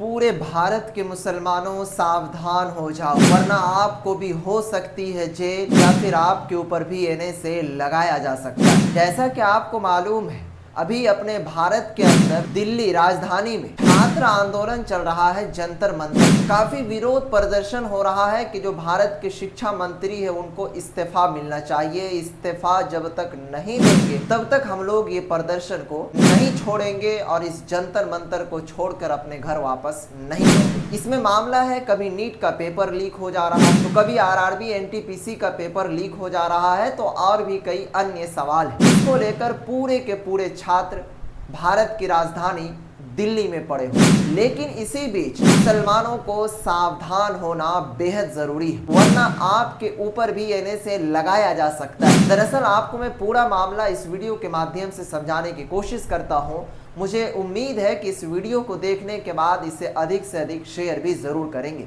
पूरे भारत के मुसलमानों सावधान हो जाओ, वरना आपको भी हो सकती है जेल या फिर आपके ऊपर भी एनए से लगाया जा सकता है। जैसा कि आपको मालूम है, अभी अपने भारत के अंदर दिल्ली राजधानी में छात्र आंदोलन चल रहा है, जंतर मंतर। काफी विरोध प्रदर्शन हो रहा है कि जो भारत के शिक्षा मंत्री है उनको इस्तीफा मिलना चाहिए। इस्तीफा जब तक नहीं देंगे तब तक हम लोग ये प्रदर्शन को नहीं छोड़ेंगे और इस जंतर मंतर को छोड़कर अपने घर वापस नहीं जाएंगे। इसमें मामला है, कभी नीट का पेपर लीक हो जा रहा है, तो कभी आरआरबी एनटीपीसी का पेपर लीक हो जा रहा है, तो और भी कई अन्य सवाल है। इसको लेकर पूरे के पूरे छात्र भारत की राजधानी दिल्ली में पड़े हुए। लेकिन इसी बीच मुसलमानों को सावधान होना बेहद जरूरी है, वरना आपके ऊपर भी एनए से लगाया जा सकता है। दरअसल आपको मैं पूरा मामला इस वीडियो के माध्यम से समझाने की कोशिश करता हूं। मुझे उम्मीद है कि इस वीडियो को देखने के बाद इसे अधिक से अधिक शेयर भी जरूर करेंगे।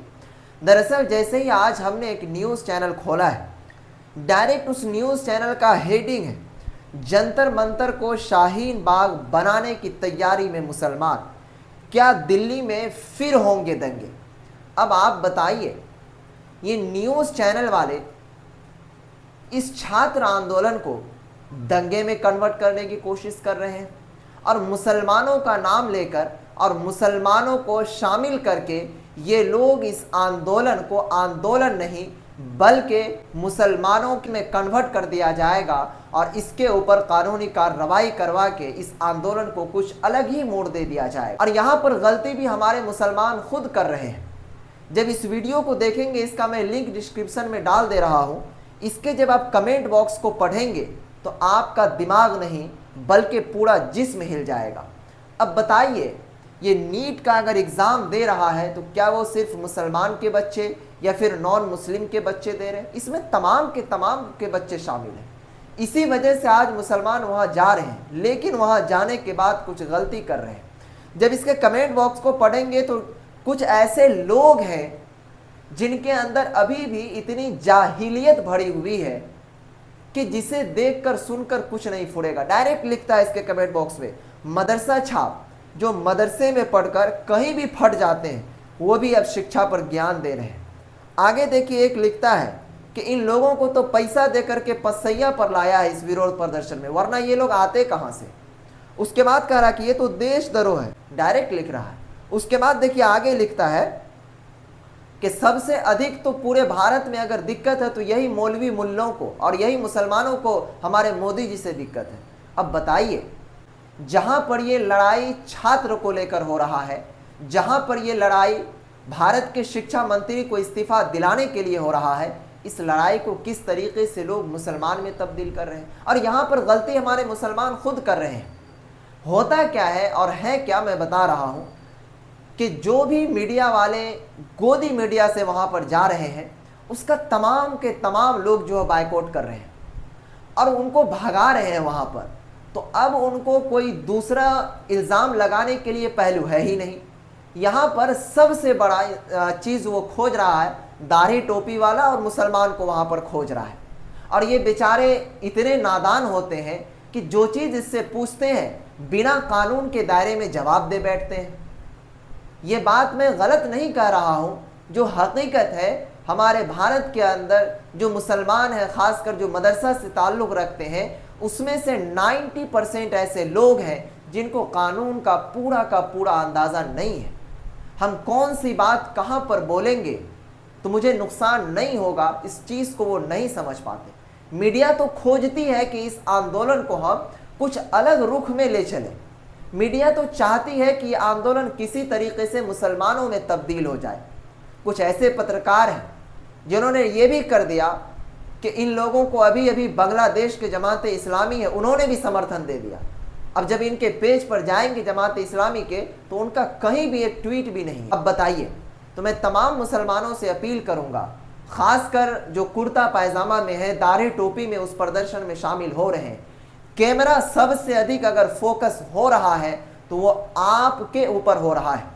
दरअसल जैसे ही आज हमने एक न्यूज चैनल खोला है, डायरेक्ट उस न्यूज चैनल का हेडिंग है, जंतर मंतर को शाहीन बाग बनाने की तैयारी में मुसलमान, क्या दिल्ली में फिर होंगे दंगे। अब आप बताइए, ये न्यूज चैनल वाले इस छात्र आंदोलन को दंगे में कन्वर्ट करने की कोशिश कर रहे हैं और मुसलमानों का नाम लेकर और मुसलमानों को शामिल करके ये लोग इस आंदोलन को आंदोलन नहीं बल्कि मुसलमानों में कन्वर्ट कर दिया जाएगा और इसके ऊपर कानूनी कार्रवाई करवा के इस आंदोलन को कुछ अलग ही मोड़ दे दिया जाएगा। और यहाँ पर गलती भी हमारे मुसलमान खुद कर रहे हैं। जब इस वीडियो को देखेंगे, इसका मैं लिंक डिस्क्रिप्शन में डाल दे रहा हूँ, इसके जब आप कमेंट बॉक्स को पढ़ेंगे तो आपका दिमाग नहीं बल्कि पूरा जिस्म हिल जाएगा। अब बताइए, ये नीट का अगर एग्जाम दे रहा है तो क्या वो सिर्फ मुसलमान के बच्चे या फिर नॉन मुस्लिम के बच्चे दे रहे हैं? इसमें तमाम के बच्चे शामिल हैं। इसी वजह से आज मुसलमान वहां जा रहे हैं, लेकिन वहां जाने के बाद कुछ गलती कर रहे हैं। जब इसके कमेंट बॉक्स को पढ़ेंगे तो कुछ ऐसे लोग हैं जिनके अंदर अभी भी इतनी जाहिलियत भरी हुई है कि जिसे देखकर सुनकर कुछ नहीं फुरेगा। डायरेक्ट लिखता है इसके कमेंट बॉक्स में, मदरसा छाप, जो मदरसे में पढ़कर कहीं भी फट जाते हैं वो भी अब शिक्षा पर ज्ञान दे रहे हैं। आगे देखिए, एक लिखता है कि इन लोगों को तो पैसा देकर के पसैया पर लाया है इस विरोध प्रदर्शन में, वरना ये लोग आते कहां से। उसके बाद कह रहा कि ये तो देशद्रोह है, डायरेक्ट लिख रहा है। उसके बाद देखिए आगे लिखता है कि सबसे अधिक तो पूरे भारत में अगर दिक्कत है तो यही मौलवी मुल्लों को और यही मुसलमानों को हमारे मोदी जी से दिक्कत है। अब बताइए, जहां पर ये लड़ाई छात्र को लेकर हो रहा है, जहां पर ये लड़ाई भारत के शिक्षा मंत्री को इस्तीफा दिलाने के लिए हो रहा है, इस लड़ाई को किस तरीके से लोग मुसलमान में तब्दील कर रहे हैं। और यहाँ पर गलती हमारे मुसलमान खुद कर रहे हैं। होता क्या है और है क्या, मैं बता रहा हूँ कि जो भी मीडिया वाले गोदी मीडिया से वहाँ पर जा रहे हैं, उसका तमाम के तमाम लोग जो है बायकॉट कर रहे हैं और उनको भगा रहे हैं वहाँ पर। तो अब उनको कोई दूसरा इल्ज़ाम लगाने के लिए पहलू है ही नहीं। यहाँ पर सबसे बड़ा चीज़ वो खोज रहा है, दाढ़ी टोपी वाला, और मुसलमान को वहाँ पर खोज रहा है। और ये बेचारे इतने नादान होते हैं कि जो चीज़ इससे पूछते हैं बिना कानून के दायरे में जवाब दे बैठते हैं। ये बात मैं गलत नहीं कह रहा हूँ, जो हकीकत है हमारे भारत के अंदर जो मुसलमान हैं, ख़ासकर जो मदरसा से ताल्लुक़ रखते हैं, उसमें से 90% ऐसे लोग हैं जिनको कानून का पूरा अंदाज़ा नहीं है। हम कौन सी बात कहाँ पर बोलेंगे तो मुझे नुकसान नहीं होगा, इस चीज़ को वो नहीं समझ पाते। मीडिया तो खोजती है कि इस आंदोलन को हम कुछ अलग रुख में ले चलें। मीडिया तो चाहती है कि ये आंदोलन किसी तरीके से मुसलमानों में तब्दील हो जाए। कुछ ऐसे पत्रकार हैं जिन्होंने ये भी कर दिया कि इन लोगों को अभी अभी बांग्लादेश के जमात इस्लामी है, उन्होंने भी समर्थन दे दिया। अब जब इनके पेज पर जाएंगे जमात इस्लामी के, तो उनका कहीं भी एक ट्वीट भी नहीं। अब बताइए, तो मैं तमाम मुसलमानों से अपील करूंगा, खासकर जो कुर्ता पायजामा में है, दाढ़ी टोपी में उस प्रदर्शन में शामिल हो रहे हैं, कैमरा सबसे अधिक अगर फोकस हो रहा है तो वो आपके ऊपर हो रहा है।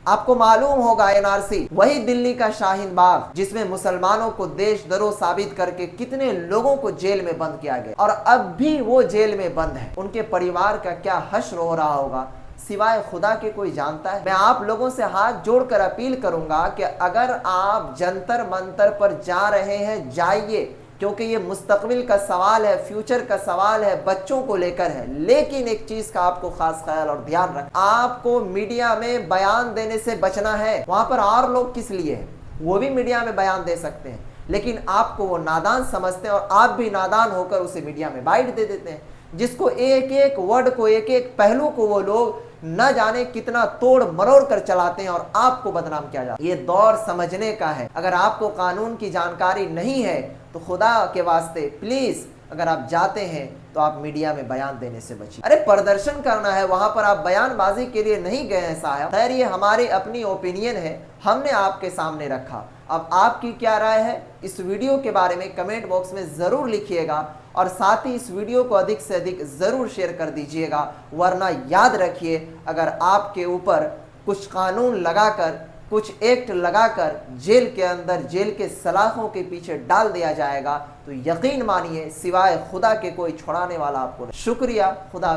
आपको मालूम होगा एनआरसी वही दिल्ली का शाहीन बाग जिसमें मुसलमानों को देशद्रोह साबित करके कितने लोगों को जेल में बंद किया गया और अब भी वो जेल में बंद है। उनके परिवार का क्या हश्र हो रहा होगा, सिवाय खुदा के कोई जानता है? मैं आप लोगों से हाथ जोड़कर अपील करूंगा कि अगर आप जंतर मंतर पर जा रहे हैं, जाइए, क्योंकि ये मुस्तकबिल का सवाल है, फ्यूचर का सवाल है, बच्चों को लेकर है। लेकिन एक चीज का आपको खास ख्याल और ध्यान रखना, आपको मीडिया में बयान देने से बचना है। वहां पर और लोग किस लिए हैं? वो भी मीडिया में बयान दे सकते हैं, लेकिन आपको वो नादान समझते हैं और आप भी नादान होकर उसे मीडिया में बाइट दे देते हैं, जिसको एक एक वर्ड को, एक एक पहलू को वो लोग न जाने कितना तोड़ मरोड़ कर चलाते हैं और आपको बदनाम किया जाता है। ये दौर समझने का है। अगर आपको कानून की जानकारी नहीं है तो खुदा के वास्ते प्लीज, अगर आप जाते हैं तो आप मीडिया में बयान देने से बचिए। अरे प्रदर्शन करना है, वहां पर आप बयानबाजी के लिए नहीं गए हैं साहब। खैर, ये हमारी अपनी ओपिनियन है, हमने आपके सामने रखा। अब आपकी क्या राय है इस वीडियो के बारे में कमेंट बॉक्स में जरूर लिखिएगा और साथ ही इस वीडियो को अधिक से अधिक जरूर शेयर कर दीजिएगा। वरना याद रखिए, अगर आपके ऊपर कुछ कानून लगाकर, कुछ एक्ट लगाकर जेल के अंदर, जेल के सलाखों के पीछे डाल दिया जाएगा तो यकीन मानिए सिवाय खुदा के कोई छुड़ाने वाला आपको नहीं। शुक्रिया। खुदा।